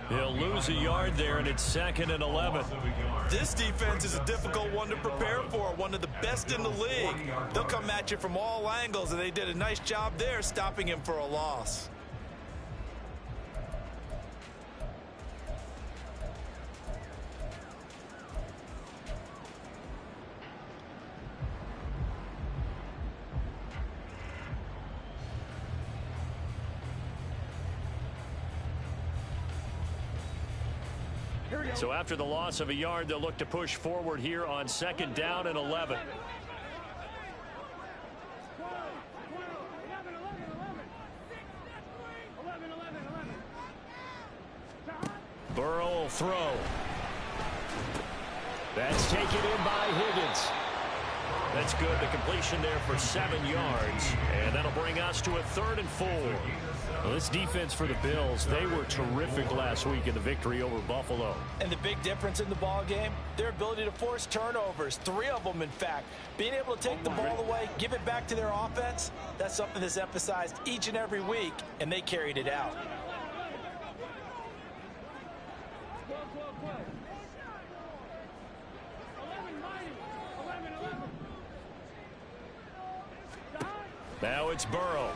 He'll lose a yard there, and it's 2nd and 11. This defense is a difficult one to prepare for, one of the best in the league. They'll come at you from all angles, and they did a nice job there stopping him for a loss. So after the loss of a yard, they'll look to push forward here on 2nd down and 11. Burrow will throw. That's taken in by Higgins. That's good. The completion there for 7 yards. And that'll bring us to a 3rd and 4. Well, this defense for the Bills, they were terrific last week in the victory over Buffalo. And the big difference in the ball game, their ability to force turnovers, 3 of them in fact. Being able to take the ball away, give it back to their offense, that's something that's emphasized each and every week, and they carried it out. Now it's Burrow.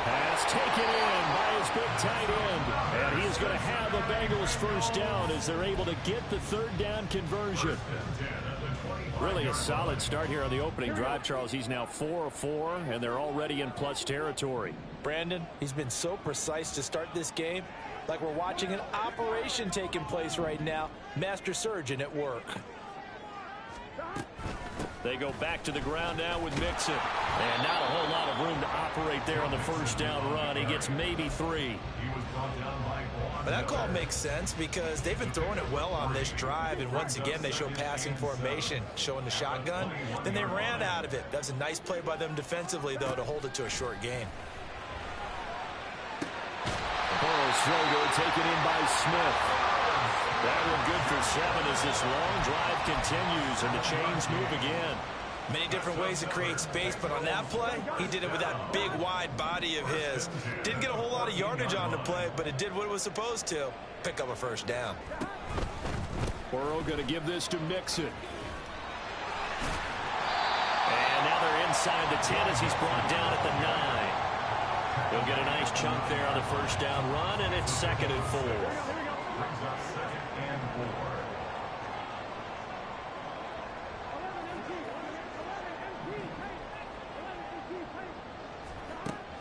Pass taken in by his big tight end. And he's going to have the Bengals first down as they're able to get the 3rd down conversion. Really a solid start here on the opening drive, Charles. He's now 4 of 4, and they're already in plus territory. Brandon, he's been so precise to start this game. Like we're watching an operation taking place right now. Master surgeon at work. They go back to the ground now with Mixon. And not a whole lot of room to operate there on the first down run. He gets maybe 3. But that call makes sense because they've been throwing it well on this drive. And once again, they show passing formation, showing the shotgun. Then they ran out of it. That's a nice play by them defensively, though, to hold it to a short gain. Burrow's throw good, taken in by Smith. That one good for 7 as this long drive continues and the chains move again. Many different ways to create space, but on that play, he did it with that big, wide body of his. Didn't get a whole lot of yardage on the play, but it did what it was supposed to. Pick up a first down. Burrow going to give this to Mixon. And now they're inside the 10 as he's brought down at the 9. He'll get a nice chunk there on the first down run, and it's 2nd and 4.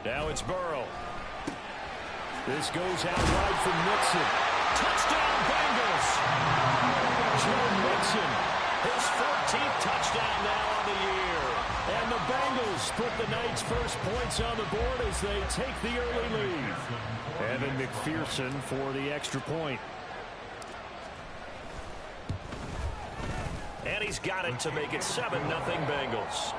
Now it's Burrow. This goes out wide for Mixon. Touchdown, Bengals! Joe Mixon, his 14th touchdown now on the year. And the Bengals put the night's first points on the board as they take the early lead. Evan McPherson for the extra point. And he's got it to make it 7-0 Bengals.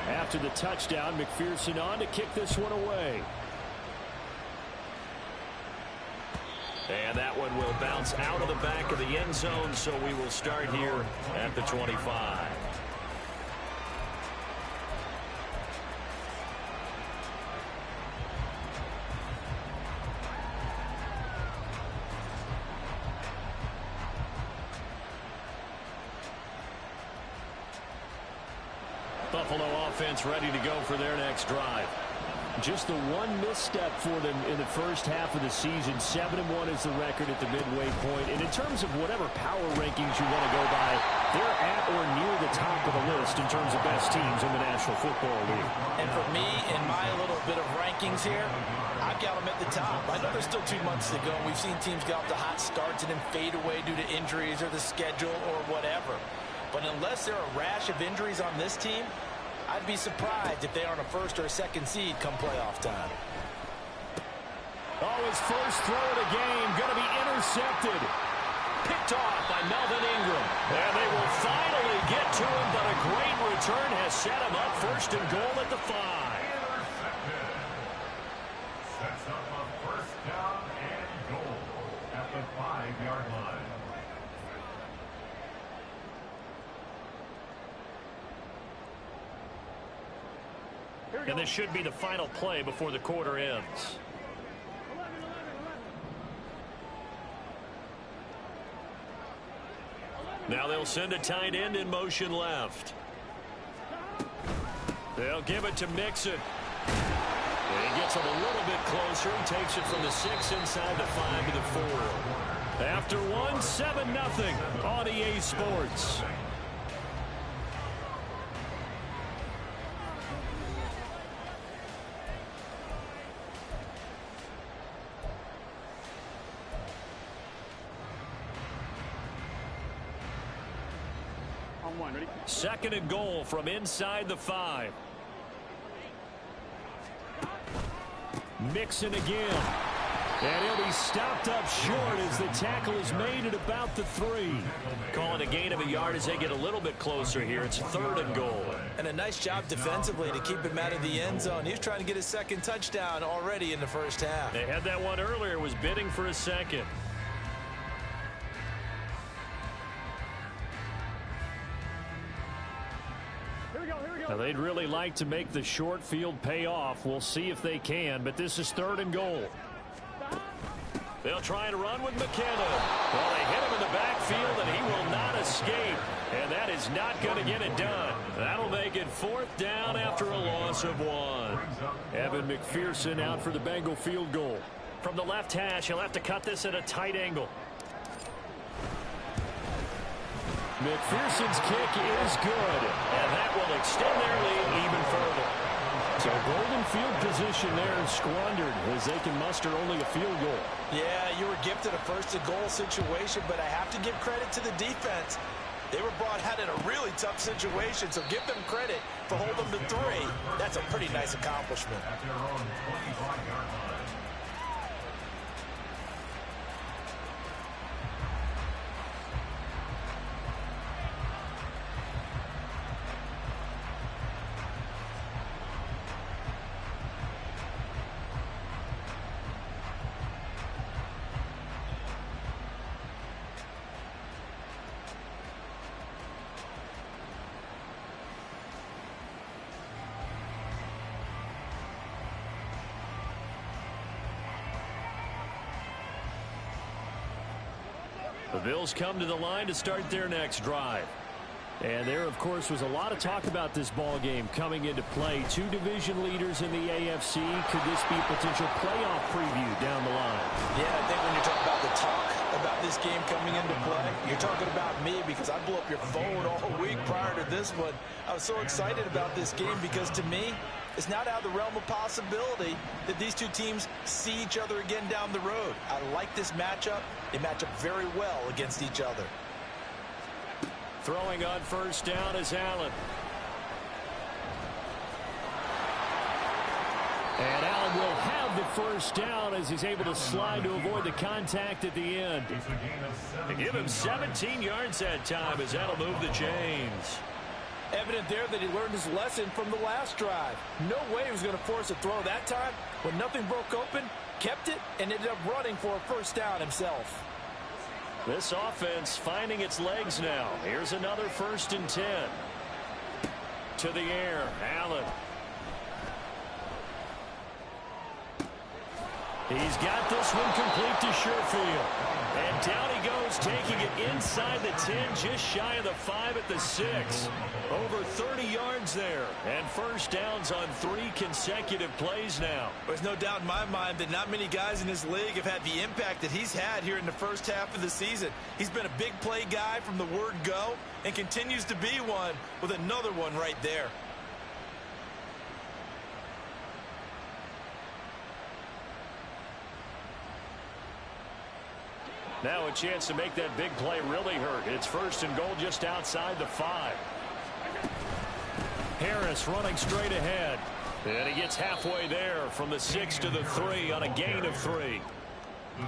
After the touchdown, McPherson on to kick this one away. And that one will bounce out of the back of the end zone, so we will start here at the 25. Buffalo offense ready to go for their next drive. Just the one misstep for them in the first half of the season. 7-1 is the record at the midway point. And in terms of whatever power rankings you want to go by, they're at or near the top of the list in terms of best teams in the National Football League. And for me, in my little bit of rankings here, I've got them at the top. I know there's still 2 months to go, and we've seen teams get off to hot starts and then fade away due to injuries or the schedule or whatever. But unless there are a rash of injuries on this team, I'd be surprised if they aren't a first or a second seed come playoff time. Oh, his first throw of the game going to be intercepted. Picked off by Melvin Ingram. And they will finally get to him, but a great return has set him up first and goal at the 5. Sets up a first down and goal at the 5. And this should be the final play before the quarter ends. Now they'll send a tight end in motion left. They'll give it to Mixon. And he gets it a little bit closer. He takes it from the 6 inside the 5 to the 4. After one, 7-0 on EA Sports. Second and goal from inside the 5. Mixon again. And he'll be stopped up short as the tackle is made at about the 3. Calling a gain of a yard as they get a little bit closer here. It's 3rd and goal. And a nice job defensively to keep him out of the end zone. He was trying to get his second touchdown already in the first half. They had that one earlier, was bidding for a second. Now they'd really like to make the short field pay off. We'll see if they can, but this is 3rd and goal. They'll try and run with McKenna. Well, they hit him in the backfield, and he will not escape. And that is not going to get it done. That'll make it 4th down after a loss of 1. Evan McPherson out for the Bengal field goal. From the left hash, he'll have to cut this at a tight angle. McPherson's kick is good, and that will extend their lead even further. So golden field position there squandered as they can muster only a field goal. Yeah, you were gifted a 1st and goal situation, but I have to give credit to the defense. They were brought out in a really tough situation, so give them credit for holding them to 3. That's a pretty nice accomplishment. The Bills come to the line to start their next drive. And there, of course, was a lot of talk about this ball game coming into play. 2 division leaders in the AFC. Could this be a potential playoff preview down the line? Yeah, I think when you're talking about the talk about this game coming into play, you're talking about me because I blew up your phone all week prior to this one. I was so excited about this game because, to me, it's not out of the realm of possibility that these 2 teams see each other again down the road. I like this matchup. They match up very well against each other. Throwing on 1st down is Allen. And Allen will have the 1st down as he's able to slide to avoid the contact at the end. They give him 17 yards that time as that'll move the chains. Evident there that he learned his lesson from the last drive. No way he was going to force a throw that time. When nothing broke open, kept it, and ended up running for a 1st down himself. This offense finding its legs now. Here's another 1st and 10. To the air, Allen. He's got this one complete to Sherfield. And down he goes, taking it inside the 10, just shy of the 5 at the 6. Over 30 yards there. And 1st downs on 3 consecutive plays now. There's no doubt in my mind that not many guys in this league have had the impact that he's had here in the first half of the season. He's been a big play guy from the word go and continues to be one with another one right there. Now a chance to make that big play really hurt. It's 1st and goal just outside the 5. Harris running straight ahead. And he gets halfway there from the 6 to the 3 on a gain of 3.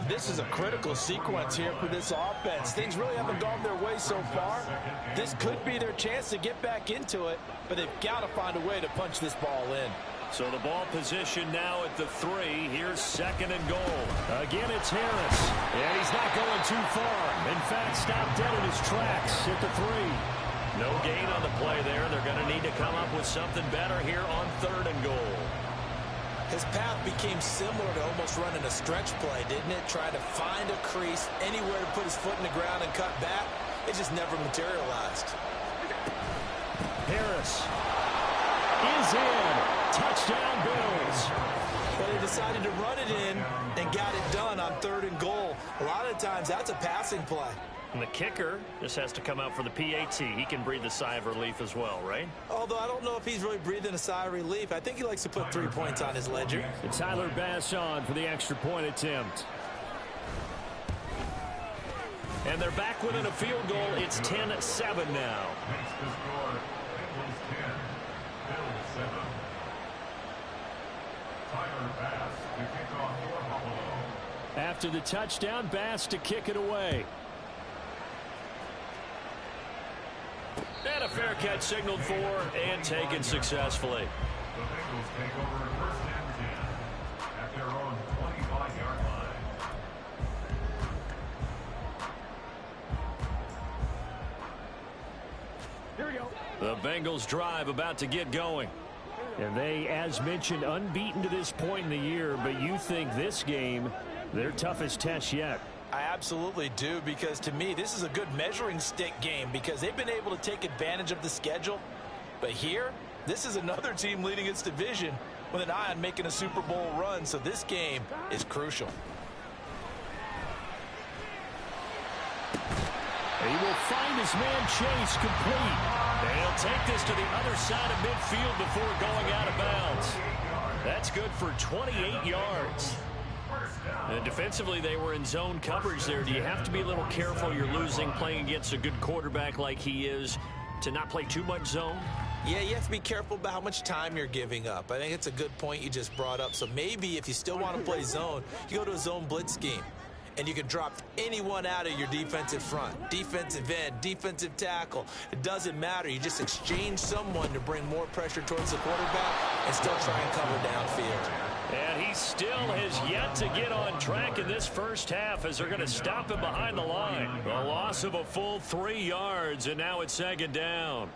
This is a critical sequence here for this offense. Things really haven't gone their way so far. This could be their chance to get back into it, but they've got to find a way to punch this ball in. So the ball position now at the 3. Here's 2nd and goal. Again, it's Harris. And he's not going too far. In fact, stopped dead in his tracks at the 3. No gain on the play there. They're going to need to come up with something better here on 3rd and goal. His path became similar to almost running a stretch play, didn't it? Trying to find a crease, anywhere to put his foot in the ground and cut back. It just never materialized. Harris is in. Touchdown, Bills. Well, he decided to run it in and got it done on 3rd and goal. A lot of times, that's a passing play. And the kicker just has to come out for the PAT. He can breathe a sigh of relief as well, right? Although I don't know if he's really breathing a sigh of relief. I think he likes to put 3 points on his ledger. And Tyler Bass on for the extra point attempt. And they're back within a field goal. It's 10-7 now. After the touchdown, Bass to kick it away. And a fair catch signaled for and taken successfully. The Bengals take over first and 10 at their own 25-yard line. Here we go. The Bengals drive about to get going. And they, as mentioned, unbeaten to this point in the year, but you think this game, their toughest test yet. I absolutely do, because to me, this is a good measuring stick game because they've been able to take advantage of the schedule. But here, this is another team leading its division with an eye on making a Super Bowl run, so this game is crucial. He will find his man Chase complete. And he'll take this to the other side of midfield before going out of bounds. That's good for 28 yards. And defensively, they were in zone coverage there. Do you have to be a little careful? You're losing playing against a good quarterback like he is to not play too much zone? Yeah, you have to be careful about how much time you're giving up. I think it's a good point you just brought up. So maybe if you still want to play zone, you go to a zone blitz scheme. And you can drop anyone out of your defensive front. Defensive end, defensive tackle. It doesn't matter. You just exchange someone to bring more pressure towards the quarterback and still try and cover downfield. And he still has yet to get on track in this first half as they're going to stop him behind the line. A loss of a full 3 yards, and now it's 2nd down.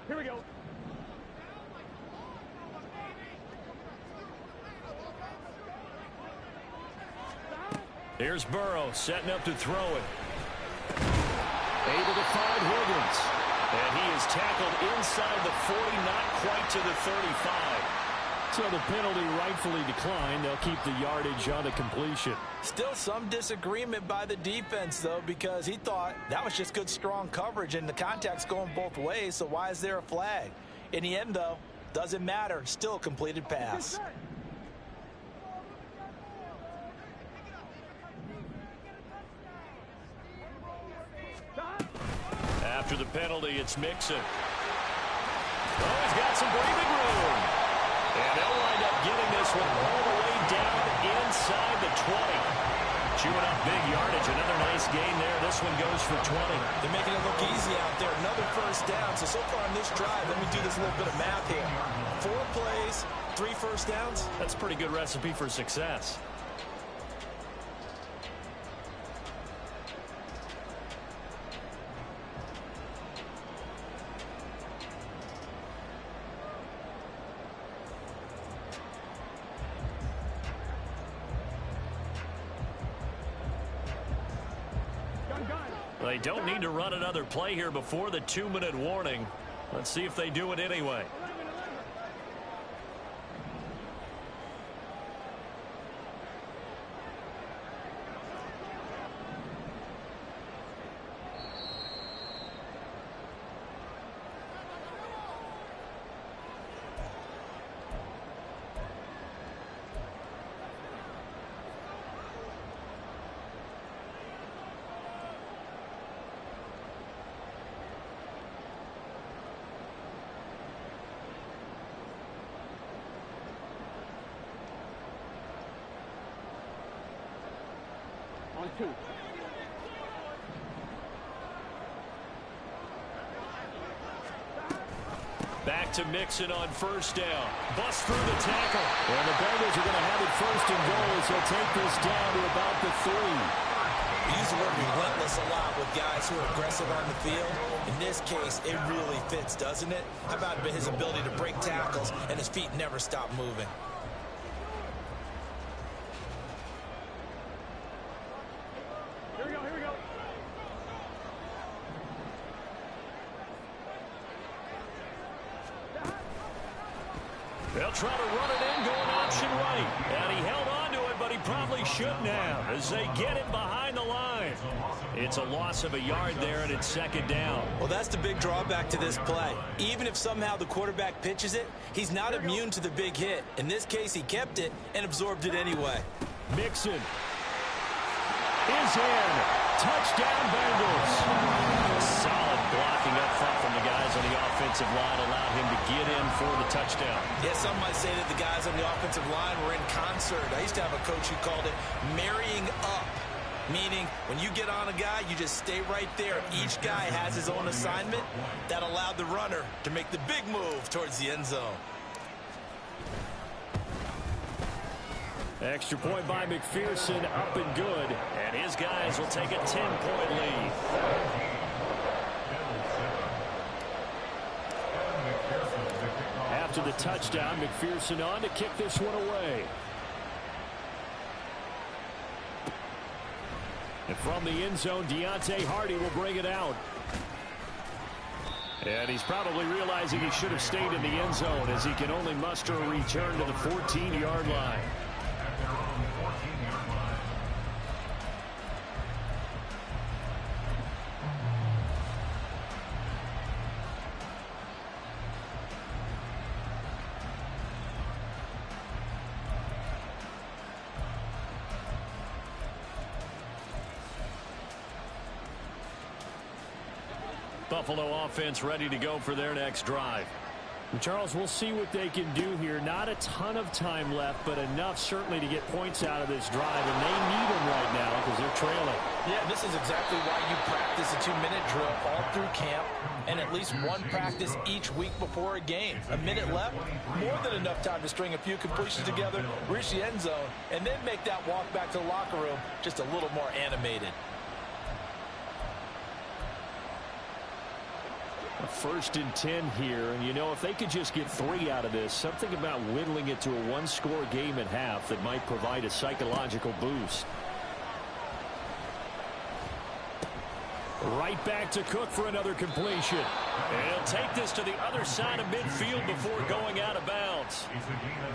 Here we go. Here's Burrow setting up to throw it. Able to find Higgins. And he is tackled inside the 40, not quite to the 35. So the penalty rightfully declined. They'll keep the yardage on the completion. Still some disagreement by the defense, though, because he thought that was just good, strong coverage, and the contact's going both ways, so why is there a flag? In the end, though, doesn't matter. Still a completed pass. After the penalty, it's Mixon. Oh, he's got some breathing room. And they'll wind up getting this one all the way down inside the 20. Chewing up big yardage. Another nice gain there. This one goes for 20. They're making it look easy out there. Another first down. So far on this drive, let me do this little bit of math here. 4 plays, 3 first downs. That's a pretty good recipe for success. They don't need to run another play here before the 2-minute warning. Let's see if they do it anyway. On 2. Back to Mixon on first down. Bust through the tackle. And the Bengals are going to have it first and goal as they'll take this down to about the 3. We use the word relentless a lot with guys who are aggressive on the field. In this case, it really fits, doesn't it? How about his ability to break tackles and his feet never stop moving? Here we go, here we go. They'll try to run it in, going option right. And he held on to it, but he probably shouldn't have as they get it behind the line. It's a loss of a yard there, and it's second down. Well, that's the big drawback to this play. Even if somehow the quarterback pitches it, he's not immune to the big hit. In this case, he kept it and absorbed it anyway. Mixon is in. Touchdown, Bengals. Solid blocking up front from the guys on the offensive line allowed him to get in for the touchdown. Yeah, some might say that the guys on the offensive line were in concert. I used to have a coach who called it marrying up, meaning when you get on a guy, you just stay right there. Each guy has his own assignment. That allowed the runner to make the big move towards the end zone. Extra point by McPherson, up and good. And his guys will take a 10-point lead. After the touchdown, McPherson on to kick this one away. And from the end zone, Deontay Hardy will bring it out. And he's probably realizing he should have stayed in the end zone as he can only muster a return to the 14-yard line. Buffalo offense ready to go for their next drive. Charles, we'll see what they can do here. Not a ton of time left, but enough certainly to get points out of this drive, and they need them right now because they're trailing. Yeah, this is exactly why you practice a 2-minute drill all through camp and at least one practice each week before a game. A minute left, more than enough time to string a few completions together, reach the end zone, and then make that walk back to the locker room just a little more animated. First and 10 here, and you know, if they could just get 3 out of this, something about whittling it to a one-score game at half that might provide a psychological boost. Right back to Cook for another completion. And he'll take this to the other side of midfield before going out of bounds.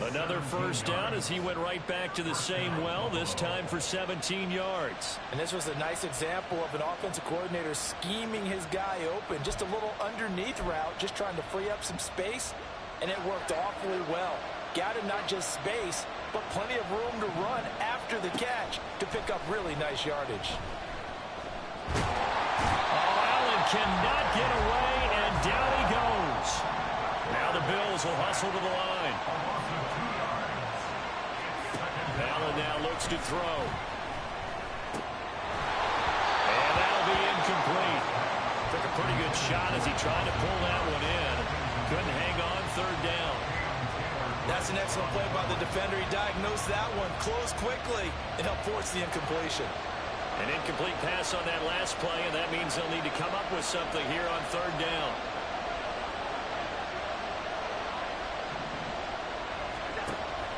Another first down as he went right back to the same well, this time for 17 yards. And this was a nice example of an offensive coordinator scheming his guy open. Just a little underneath route, just trying to free up some space, and it worked awfully well. Got him not just space, but plenty of room to run after the catch to pick up really nice yardage. Cannot get away, and down he goes. Now the Bills will hustle to the line. Allen now looks to throw. And that'll be incomplete. Took a pretty good shot as he tried to pull that one in. Couldn't hang on, third down. That's an excellent play by the defender. He diagnosed that one, closed quickly, and helped force the incompletion. An incomplete pass on that last play, and that means they'll need to come up with something here on third down.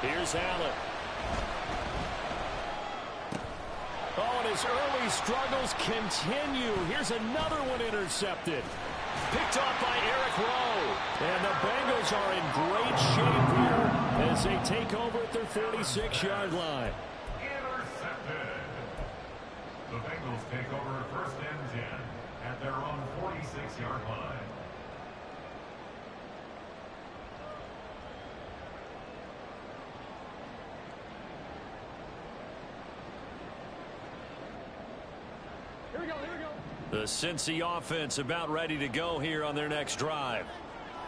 Here's Allen. Oh, and his early struggles continue. Here's another one intercepted. Picked off by Eric Rowe. And the Bengals are in great shape here as they take over at their 46-yard line. The Bengals take over first and 10 at their own 46-yard line. Here we go, here we go. The Cincy offense about ready to go here on their next drive.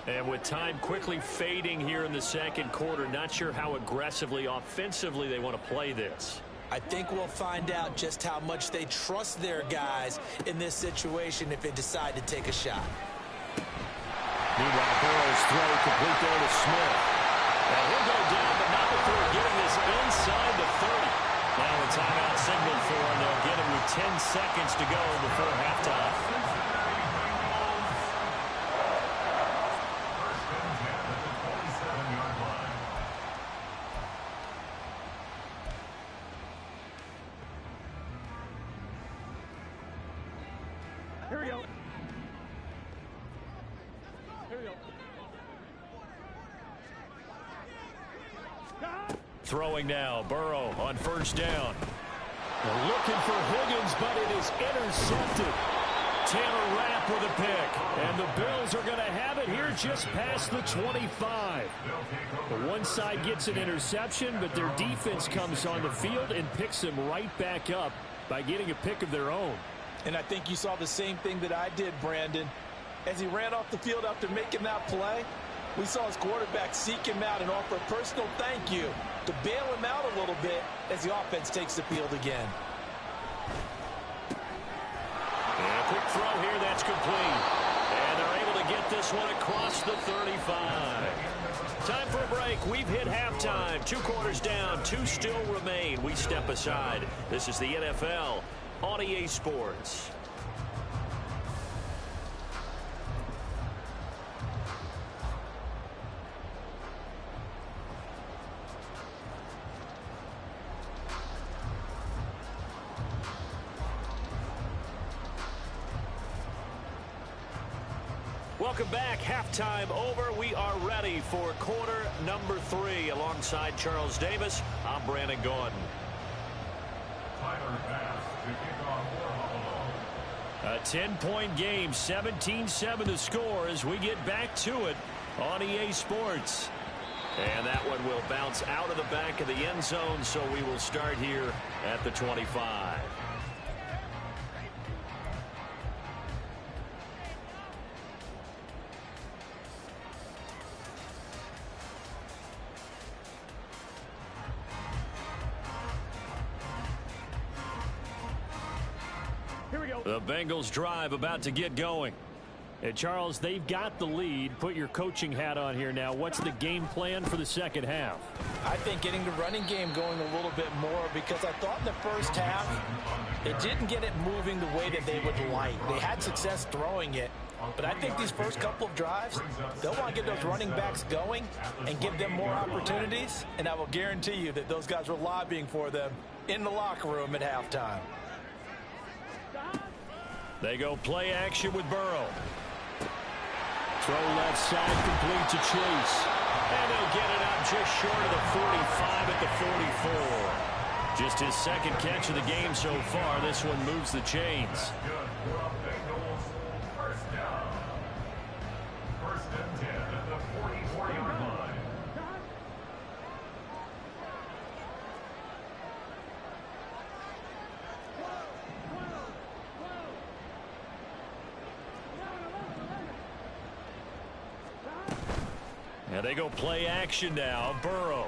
And with time quickly fading here in the second quarter, not sure how aggressively, offensively they want to play this. I think we'll find out just how much they trust their guys in this situation if they decide to take a shot. Meanwhile, Burrow's First throw complete there to Smith. Now he'll go down, but not before getting this inside the 30. Now a timeout signal for him. They'll get him with 10 seconds to go before halftime. Here we go. Here we go. Throwing now, Burrow on first down. They're looking for Higgins, but it is intercepted. Taylor Rapp with a pick, and the Bills are going to have it here just past the 25. The one side gets an interception, but their defense comes on the field and picks them right back up by getting a pick of their own. And I think you saw the same thing that I did, Brandon. As he ran off the field after making that play, we saw his quarterback seek him out and offer a personal thank you to bail him out a little bit as the offense takes the field again. And a quick throw here, that's complete. And they're able to get this one across the 35. Time for a break. We've hit halftime. 2 quarters down, 2 still remain. We step aside. This is the NFL on EA Sports. Welcome back. Halftime over. We are ready for quarter number 3. Alongside Charles Davis, I'm Brandon Gordon. A 10-point game, 17-7 to score as we get back to it on EA Sports. And that one will bounce out of the back of the end zone, so we will start here at the 25. The Bengals drive about to get going. And Charles, they've got the lead. Put your coaching hat on here now. What's the game plan for the second half? I think getting the running game going a little bit more, because I thought in the first half it didn't get it moving the way that they would like. They had success throwing it, but I think these first couple of drives, they'll want to get those running backs going and give them more opportunities, and I will guarantee you that those guys were lobbying for them in the locker room at halftime. They go play action with Burrow. Throw left side complete to Chase. And he'll get it out just short of the 45 at the 44. Just his second catch of the game so far. This one moves the chains. First and 10 at the 44-yard line. And they go play action now. Burrow.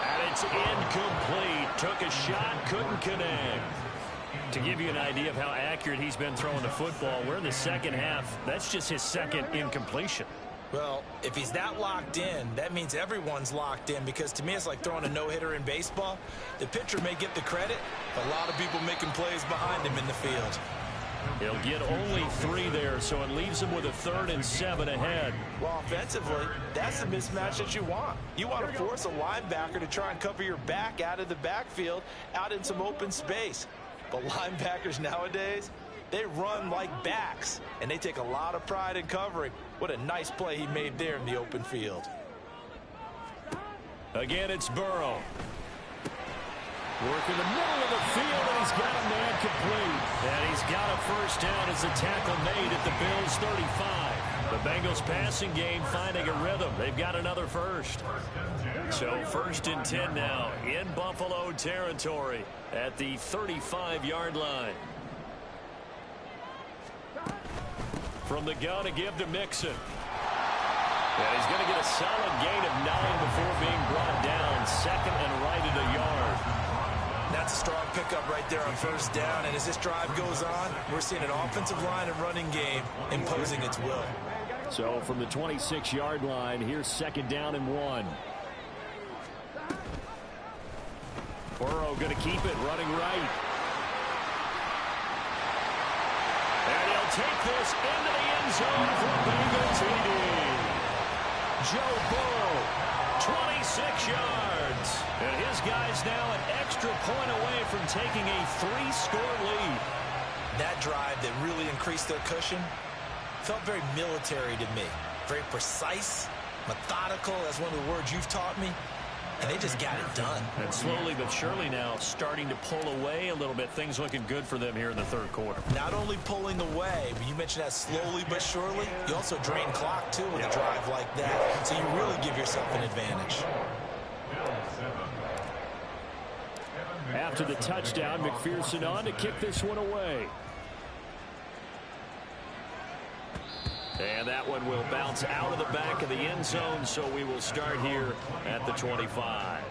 And it's incomplete. Took a shot, couldn't connect. To give you an idea of how accurate he's been throwing the football, we're in the second half. That's just his second incompletion. Well, if he's that locked in, that means everyone's locked in, because to me it's like throwing a no-hitter in baseball. The pitcher may get the credit, but a lot of people making plays behind him in the field. He'll get only 3 there, so it leaves him with a 3rd and 7 ahead. Well, offensively, that's the mismatch that you want. You want to force a linebacker to try and cover your back out of the backfield, out in some open space. But linebackers nowadays, they run like backs, and they take a lot of pride in covering. What a nice play he made there in the open field. Again, it's Burrow. Work in the middle of the field, and he's got a man complete. And he's got a first down as the tackle made at the Bills' 35. The Bengals passing game finding a rhythm. They've got another first. So 1st and 10 now in Buffalo territory at the 35-yard line. From the gun to give to Mixon. And he's going to get a solid gain of 9 before being brought down. 2nd and right at a yard. That's a strong pickup right there on first down. And as this drive goes on, we're seeing an offensive line and running game imposing its will. So from the 26-yard line, here's second down and 1. Burrow going to keep it, running right. And he'll take this into the end zone for Bengal TD. Joe Burrow, 26 yards. And his guys now an extra point away from taking a 3-score lead. That drive that really increased their cushion felt very military to me. Very precise, methodical. That's one of the words you've taught me. And they just got it done. And slowly but surely now starting to pull away a little bit. Things looking good for them here in the third quarter. Not only pulling away, but you mentioned that slowly but surely. You also drain clock, too, with a drive like that. So you really give yourself an advantage. After the touchdown, McPherson on to kick this one away. And that one will bounce out of the back of the end zone, so we will start here at the 25.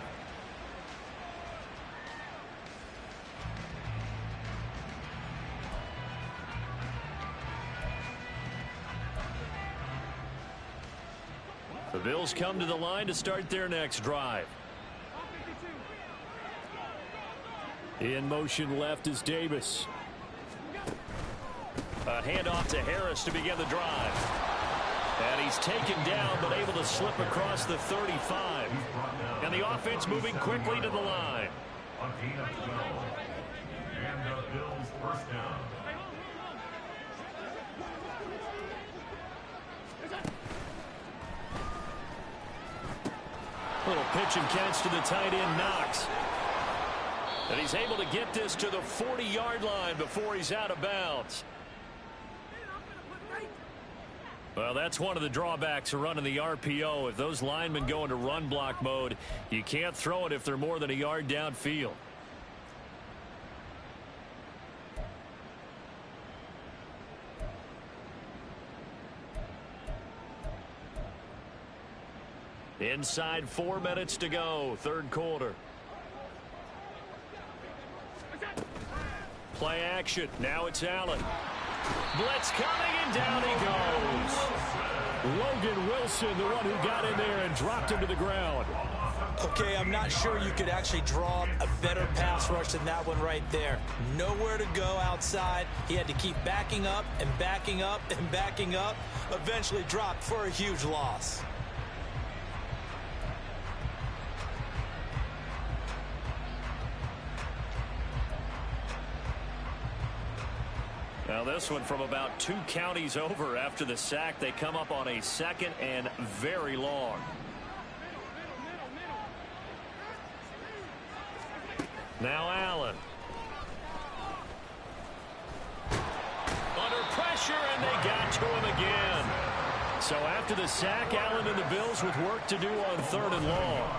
The Bills come to the line to start their next drive. In motion left is Davis. A handoff to Harris to begin the drive. And he's taken down but able to slip across the 35. And the offense moving quickly to the line. A gain of 12. And the Bills first down. Little pitch and catch to the tight end, Knox. And he's able to get this to the 40-yard line before he's out of bounds. Well, that's one of the drawbacks of running the RPO. If those linemen go into run block mode, you can't throw it if they're more than a yard downfield. Inside 4 minutes to go, third quarter. Play action. Now it's Allen. Blitz coming, and down he goes. Logan Wilson, the one who got in there and dropped him to the ground. Okay, I'm not sure you could actually draw a better pass rush than that one right there. Nowhere to go outside. He had to keep backing up and backing up and backing up. Eventually dropped for a huge loss. Now this one from about 2 counties over after the sack. They come up on a second and very long. Now Allen. Under pressure, and they got to him again. So after the sack, Allen and the Bills with work to do on third and long.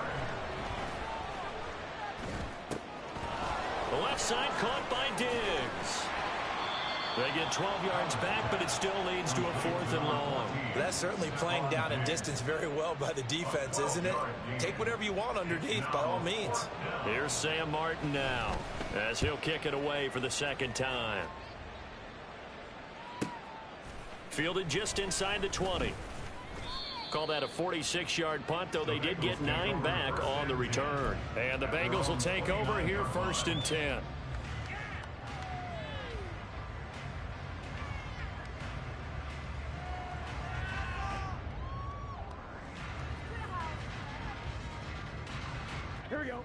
The left side caught by Diggs. They get 12 yards back, but it still leads to a 4th and long. That's certainly playing down in distance very well by the defense, isn't it? Take whatever you want underneath, by all means. Here's Sam Martin now, as he'll kick it away for the second time. Fielded just inside the 20. Call that a 46-yard punt, though they did get 9 back on the return. And the Bengals will take over here, 1st and 10.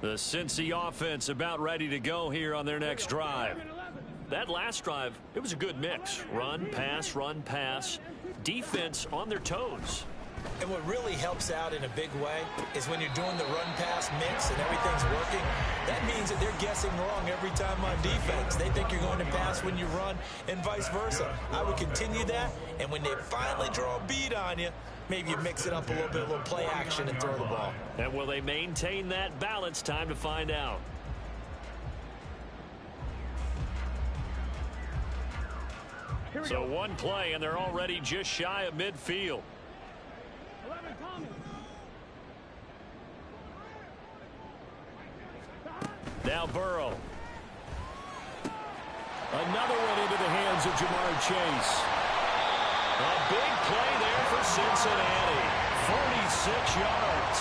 The Cincy offense about ready to go here on their next drive. That last drive, it was a good mix. Run, pass, defense on their toes. And what really helps out in a big way is when you're doing the run-pass mix and everything's working, that means that they're guessing wrong every time on defense. They think you're going to pass when you run and vice versa. I would continue that, and when they finally draw a beat on you, maybe you mix it up a little play action and throw the ball. And will they maintain that balance? Time to find out. So one play, and they're already just shy of midfield. Now Now Burrow. Another one into the hands of Jamar Chase. A big play there for Cincinnati. 46 yards.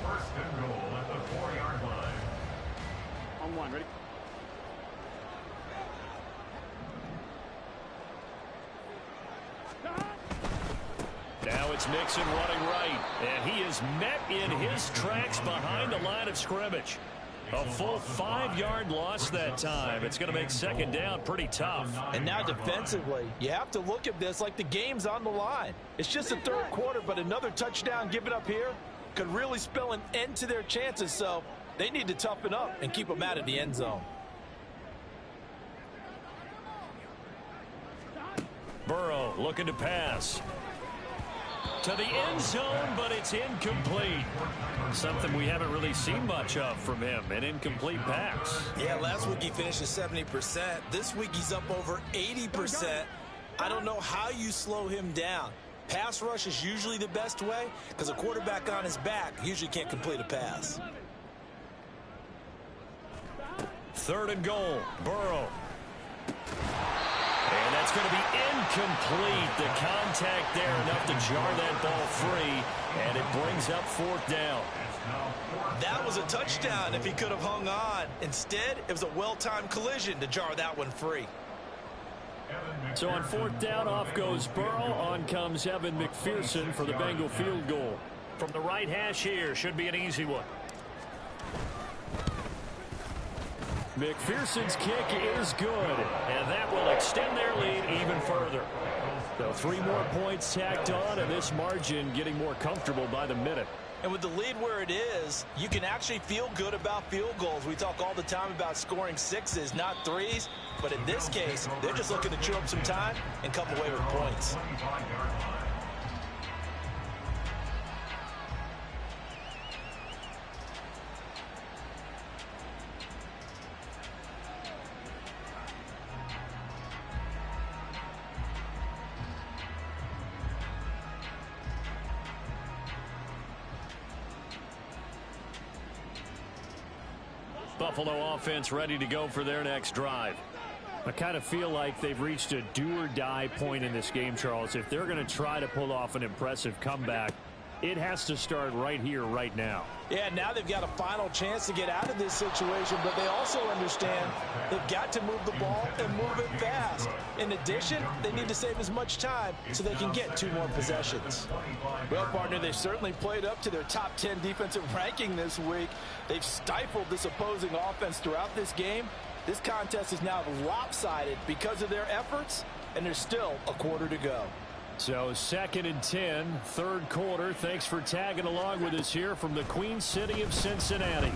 First and goal at the 4-yard line. On one, ready? Now it's Mixon running right, and he is met in his tracks behind the line of scrimmage. A full 5-yard loss that time. It's going to make second down pretty tough. And now defensively, you have to look at this like the game's on the line. It's just the third quarter, but another touchdown given up here could really spell an end to their chances. So they need to toughen up and keep them out of the end zone. Burrow looking to pass. To the end zone, but it's incomplete. Something we haven't really seen much of from him, an incomplete pass. Yeah, last week he finished at 70%. This week he's up over 80%. I don't know how you slow him down. Pass rush is usually the best way because a quarterback on his back usually can't complete a pass. Third and goal, Burrow. And that's going to be incomplete. The contact there enough to jar that ball free, and it brings up fourth down. That was a touchdown if he could have hung on. Instead, it was a well-timed collision to jar that one free. So on fourth down, off goes Burrow. On comes Evan McPherson for the Bengal field goal. From the right hash here, should be an easy one. McPherson's kick is good, and that will extend their lead even further. So 3 more points tacked on, and this margin getting more comfortable by the minute. And with the lead where it is, you can actually feel good about field goals. We talk all the time about scoring 6s, not 3s. But in this case, they're just looking to chew up some time and come away with points. Buffalo offense ready to go for their next drive. I kind of feel like they've reached a do-or-die point in this game, Charles. If they're going to try to pull off an impressive comeback, it has to start right here, right now. Yeah, now they've got a final chance to get out of this situation, but they also understand they've got to move the ball and move it fast. In addition, they need to save as much time so they can get 2 more possessions. Well, partner, they've certainly played up to their top 10 defensive ranking this week. They've stifled this opposing offense throughout this game. This contest is now lopsided because of their efforts, and there's still a quarter to go. So 2nd and 10, third quarter. Thanks for tagging along with us here from the Queen City of Cincinnati.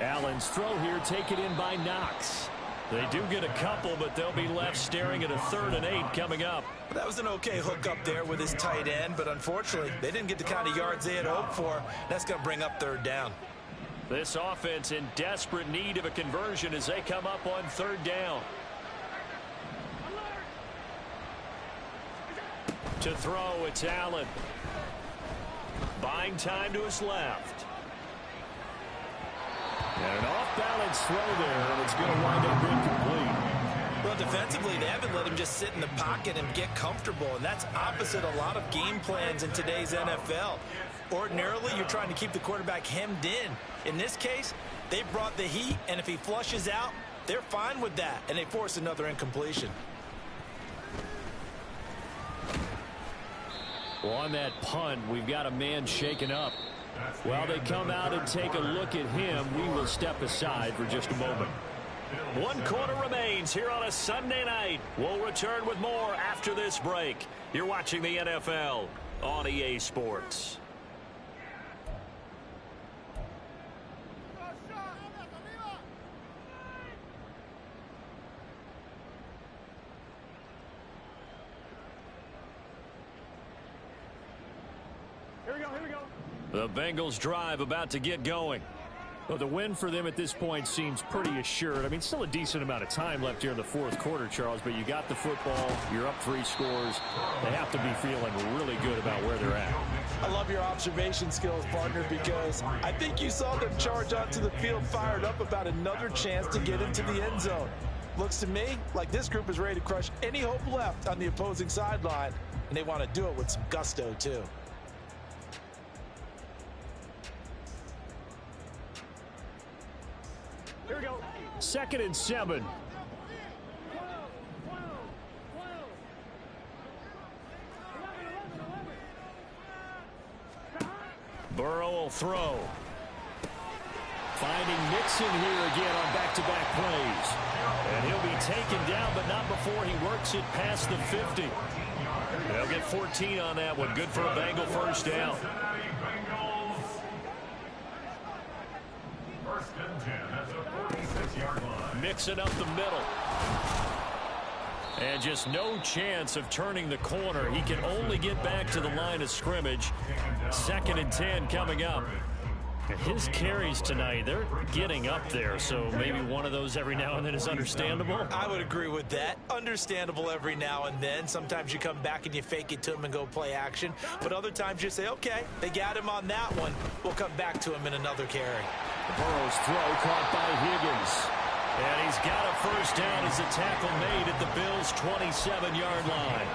Allen's throw here taken in by Knox. They do get a couple, but they'll be left staring at a 3rd and 8 coming up. That was an okay hook up there with his tight end, but unfortunately, they didn't get the kind of yards they had hoped for. That's going to bring up 3rd down. This offense in desperate need of a conversion as they come up on 3rd down. To throw, it's Allen. Buying time to his left. And an off-balance throw there, and it's going to wind up incomplete. Well, defensively, they haven't let him just sit in the pocket and get comfortable, and that's opposite a lot of game plans in today's NFL. Ordinarily, you're trying to keep the quarterback hemmed in. In this case, they brought the heat, and if he flushes out, they're fine with that, and they force another incompletion. Well, on that punt, we've got a man shaken up. While they come out and take a look at him, we will step aside for just a moment. 1 quarter remains here on a Sunday night. We'll return with more after this break. You're watching the NFL on EA Sports. Here we go, here we go. The Bengals drive about to get going. Well, the win for them at this point seems pretty assured. I mean, still a decent amount of time left here in the fourth quarter, Charles, but you got the football, you're up 3 scores. They have to be feeling really good about where they're at. I love your observation skills, partner, because I think you saw them charge onto the field fired up about another chance to get into the end zone. Looks to me like this group is ready to crush any hope left on the opposing sideline, and they want to do it with some gusto, too. Here we go. 2nd and 7. Burrow will throw. Finding Mixon here again on back-to-back plays. And he'll be taken down, but not before he works it past the 50. They'll get 14 on that one. Good for a Bengal first down. First and 10 at the 46-yard line. Mixon up the middle. And just no chance of turning the corner. He can only get back to the line of scrimmage. 2nd and 10 coming up. His carries tonight, they're getting up there, so maybe one of those every now and then is understandable. I would agree with that. Understandable every now and then. Sometimes you come back and you fake it to him and go play action. But other times you say, okay, they got him on that one. We'll come back to him in another carry. Burrow's throw caught by Higgins. And he's got a first down as a tackle made at the Bills' 27-yard line.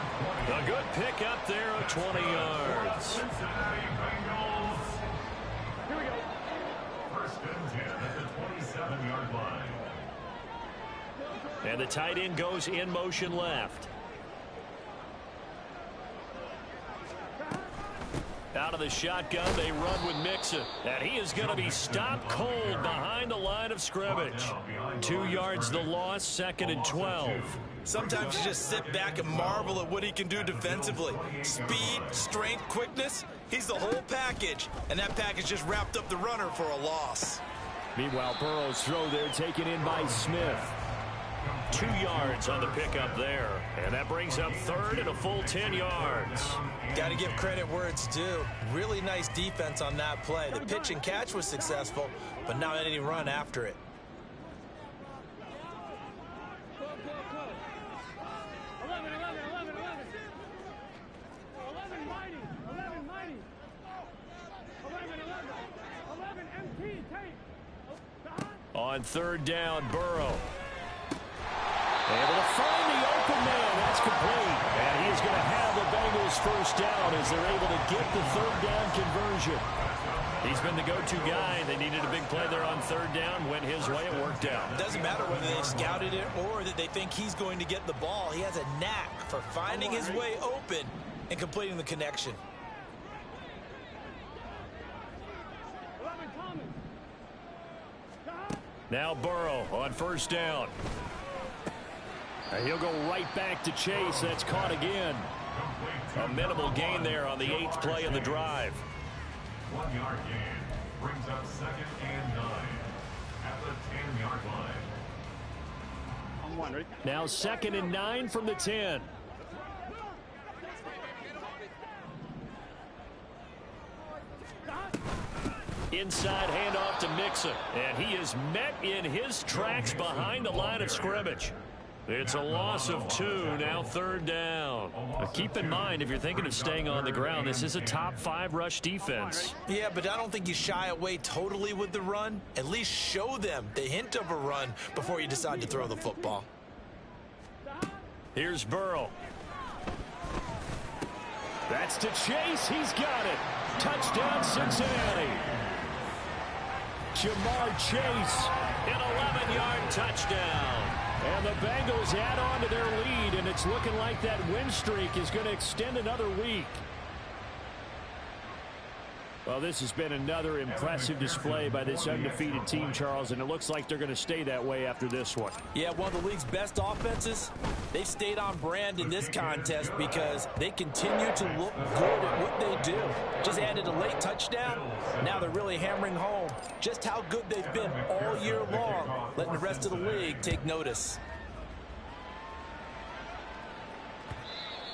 A good pick up there of 20 yards. Here we go. First and 10 at the 27-yard line. And the tight end goes in motion left. Out of the shotgun, they run with Mixon. And he is going to be stopped cold behind the line of scrimmage. 2 yards the loss, 2nd and 12. Sometimes you just sit back and marvel at what he can do defensively. Speed, strength, quickness, he's the whole package. And that package just wrapped up the runner for a loss. Meanwhile, Burrow's throw there taken in by Smith. 2 yards on the pickup there. And that brings up 3rd and a full 10 yards. Got to give credit where it's due. Really nice defense on that play. The pitch and catch was successful, but not any run after it. On 3rd down, Burrow. Able to find the open man. That's complete. And he is going to have the Bengals first down as they're able to get the 3rd down conversion. He's been the go-to guy. They needed a big play there on 3rd down. Went his way. It worked out. Doesn't matter whether they scouted it or that they think he's going to get the ball. He has a knack for finding his way open and completing the connection. Now Burrow on 1st down. And he'll go right back to Chase. That's caught again. A minimal gain there on the 8th play of the drive. 1 yard gain brings up 2nd and 9 at the 10-yard line. On 1, ready? Now 2nd and 9 from the 10. Inside handoff to Mixon. And he is met in his tracks behind the line of scrimmage. It's a loss of 2, now 3rd down. Now keep in mind, if you're thinking of staying on the ground, this is a top 5 rush defense. Yeah, but I don't think you shy away totally with the run. At least show them the hint of a run before you decide to throw the football. Here's Burrow. That's to Chase. He's got it. Touchdown, Cincinnati. Jamar Chase, an 11-yard touchdown. And the Bengals add on to their lead, and it's looking like that win streak is going to extend another week. Well, this has been another impressive display by this undefeated team, Charles, and it looks like they're going to stay that way after this one. Yeah, one of the league's best offenses. They've stayed on brand in this contest because they continue to look good at what they do. Just added a late touchdown. Now they're really hammering home just how good they've been all year long, letting the rest of the league take notice.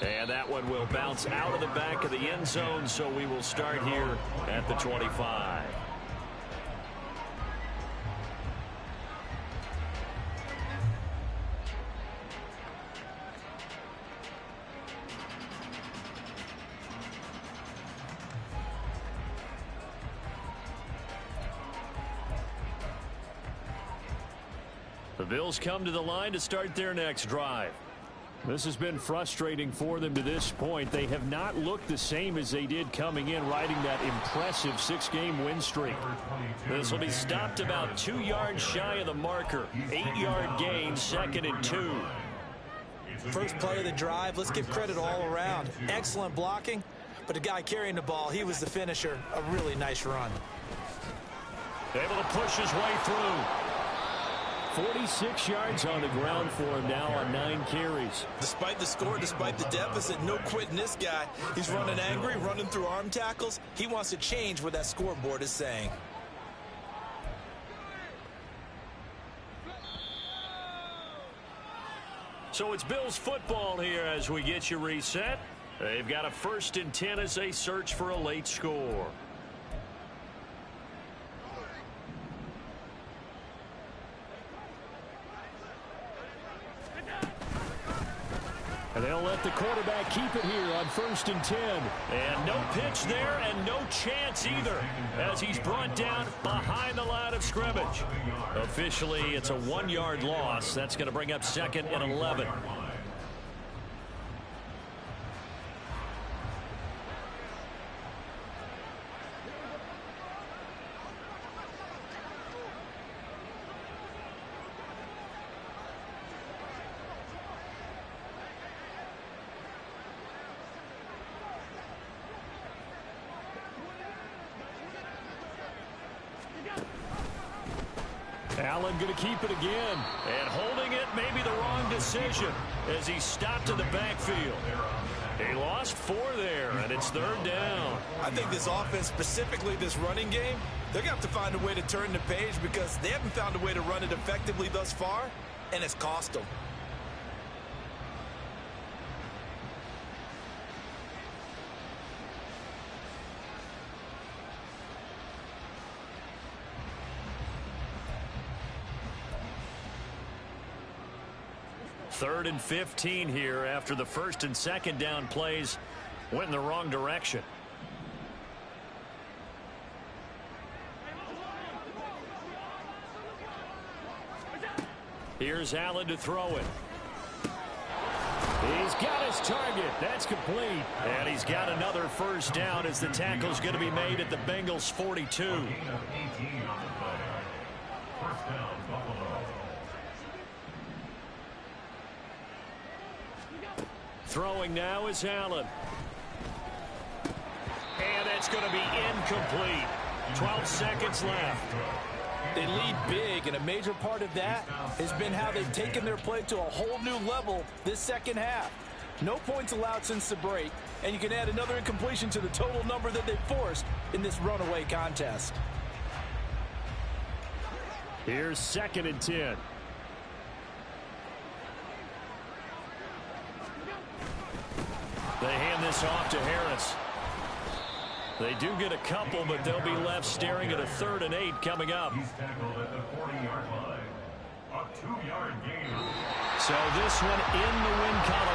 And that one will bounce out of the back of the end zone, so we will start here at the 25. Bills come to the line to start their next drive. This has been frustrating for them to this point. They have not looked the same as they did coming in, riding that impressive 6-game win streak. This will be stopped about 2 yards shy of the marker. 8-yard gain, 2nd and 2. First play of the drive, let's give credit all around. Excellent blocking, but the guy carrying the ball, he was the finisher. A really nice run. Able to push his way through. 46 yards on the ground for him now on 9 carries. Despite the score, despite the deficit, no quitting this guy. He's running angry, running through arm tackles. He wants to change what that scoreboard is saying. So it's Bills football here as we get you reset. They've got a 1st and 10 as they search for a late score. And they'll let the quarterback keep it here on 1st and 10. And no pitch there and no chance either as he's brought down behind the line of scrimmage. Officially, it's a 1-yard loss. That's going to bring up 2nd and 11. Allen going to keep it again. And holding it may be the wrong decision as he stopped in the backfield. He lost 4 there, and it's 3rd down. I think this offense, specifically this running game, they're going to have to find a way to turn the page because they haven't found a way to run it effectively thus far, and it's cost them. Third and 15 here after the 1st and 2nd down plays went in the wrong direction. Here's Allen to throw it. He's got his target. That's complete. And he's got another 1st down as the tackle's going to be made at the Bengals 42. Throwing now is Allen. And it's going to be incomplete. 12 seconds left. They lead big, and a major part of that has been how they've taken their play to a whole new level this second half. No points allowed since the break, and you can add another incompletion to the total number that they forced in this runaway contest. Here's 2nd and 10. They hand this off to Harris. They do get a couple, but they'll be left staring at a 3rd and 8 coming up. He's tackled at the 40-yard line. A 2-yard gain. So this one in the win column.